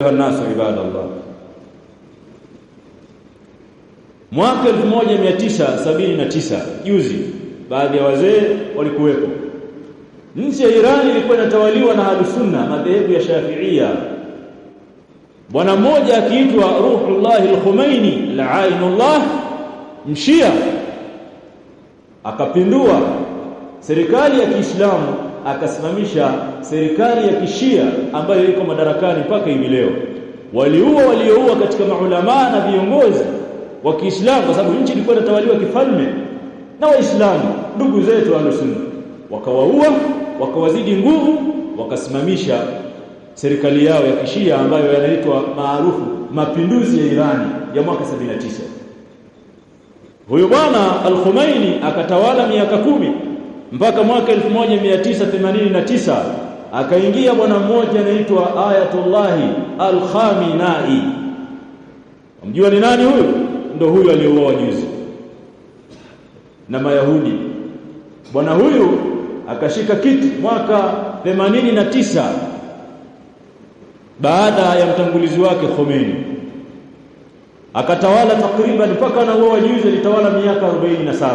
Nasu ibadallah. Mwaka 1979 juzi, baadhi ya wazee walikuwepo. Nchi ya Iran ilikuwa inatawaliwa na Ahlusunna, madhehebu ya Shafi'ia. Bwana mmoja akiitwa Ruhullah al-Khomeini la'inullah, mshia, akapindua serikali ya Kiislamu, akasimamisha serikali ya Kishia ambayo iko madarakani mpaka hivi leo. Walioua katika maulama na viongozi wa Kiislamu, kwa sababu nchi ilikuwa inatawaliwa kifalme na Waislamu, ndugu zetu Ahlusunna. Wakawaua, wakawazidi nguvu, wakasimamisha serikali yao ya Kishia ambayo yanaitwa maarufu mapinduzi ya Irani ya mwaka 79. Huyo bwana al-Khomeini akatawala miaka 10 mpaka mwaka 1989 akaingia bwana mmoja anaitwa Ayatullah al-Khamenei. Mjua ni nani huyo? Ndio huyo aliyeuawa juzi na Mayahudi. Bwana huyu akashika kiti mwaka 89 baada ya mtangulizi wake Khomeini, akatawala takriban mpaka anauawa juzi, alitawala miaka 47.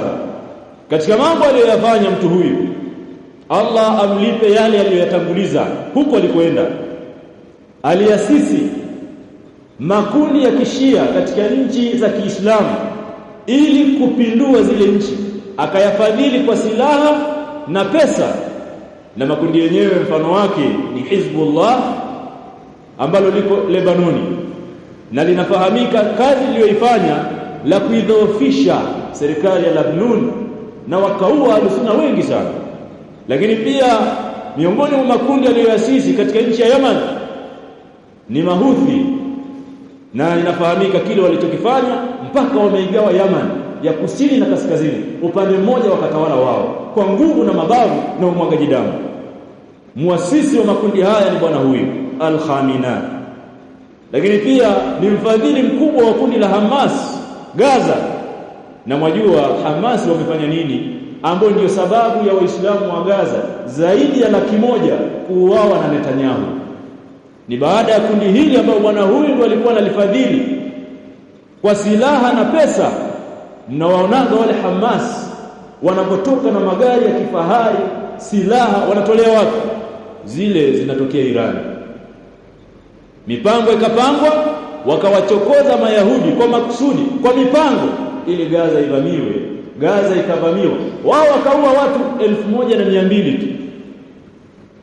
Katika mambo aliyoyafanya mtu huyu, Allah amlipe yale aliyoyatanguliza huko alikoenda, aliasisi makundi ya Kishia katika nchi za Kiislamu ili kupindua zile nchi, akayafadhili kwa silaha na pesa. Na makundi yenyewe mfano wake ni Hizbullah ambalo liko Lebanoni, na linafahamika kazi iliyoifanya la kuidhoofisha serikali ya Lebanon, na wakaua Ahlusunna wengi sana. Lakini pia miongoni mwa makundi aliyoasisi katika nchi ya Yemen ni Mahuthi, na inafahamika kile walichokifanya mpaka wameigawa Yemen ya kusini na kaskazini, upande mmoja wakatawala wao kwa nguvu na mabavu na umwagaji damu. Muasisi wa makundi haya ni bwana huyu al-Khamenei. Lakini pia ni mfadhili mkubwa wa kundi la Hamas Gaza, na mwajua Hamas wamefanya nini, ambao ndio sababu ya Waislamu wa Gaza zaidi ya 100,000 kuuawa na Netanyahu. Ni baada ya kundi hili ambao bwana huyu ndio alikuwa analifadhili kwa silaha na pesa. Mnawaonaga wale Hamas wanapotoka na magari ya kifahari, silaha wanatolea wapi? Zile zinatokea Irani. Mipango ikapangwa, wakawachokoza Mayahudi kwa makusudi, kwa mipango, ili Gaza ivamiwe. Gaza ikavamiwa, wao wakaua watu 1200 tu.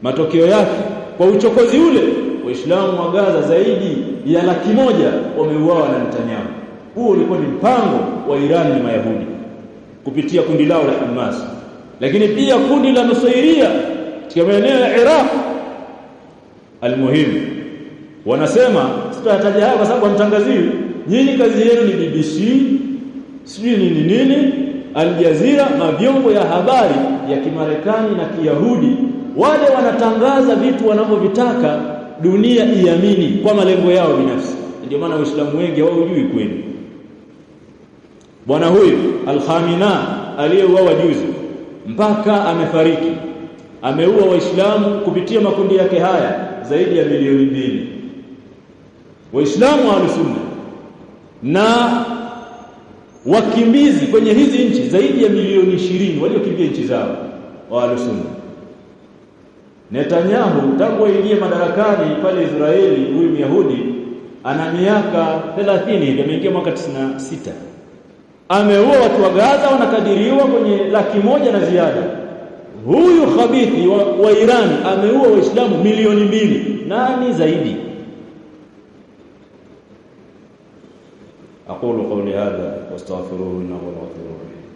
Matokeo yake kwa uchokozi ule, Waislamu wa Gaza zaidi ya 100,000 wameuawa na Netanyahu. Huo ulikuwa ni mpango wa Irani na Mayahudi kupitia kundi lao la Hamas. Lakini pia kundi la Nusairia katika maeneo ya Iraq. Almuhimu, wanasema sitataja hapa kwa sababu hamtangaziwi. Nyinyi kazi yenu ni BBC, sijui nini, Al Jazeera na vyombo ya habari ya Kimarekani na Kiyahudi. Wale wanatangaza vitu wanavyovitaka dunia iamini kwa malengo yao binafsi. Ndio maana Waislamu wengi hawajui kweli. Bwana huyu al-Khamenei aliyeuawa juzi mpaka amefariki, ameua Waislamu kupitia makundi yake haya zaidi ya milioni 2. Waislamu wa Ahlusunna na wakimbizi kwenye hizi nchi zaidi ya milioni 20 waliokimbia nchi zao wa Ahlusunna. Netanyahu tangu aingie madarakani pale Israeli, huyu Myahudi ana miaka 30 hivi, ameingia mwaka 96. Ameua watu wa Gaza wanakadiriwa kwenye 100,000 na ziada. Huyu khabithi wa Iran ameua Waislamu milioni 2. Nani zaidi? Aqulu qawli hadha wastaghfiruhu innahu huwal ghafurur rahim.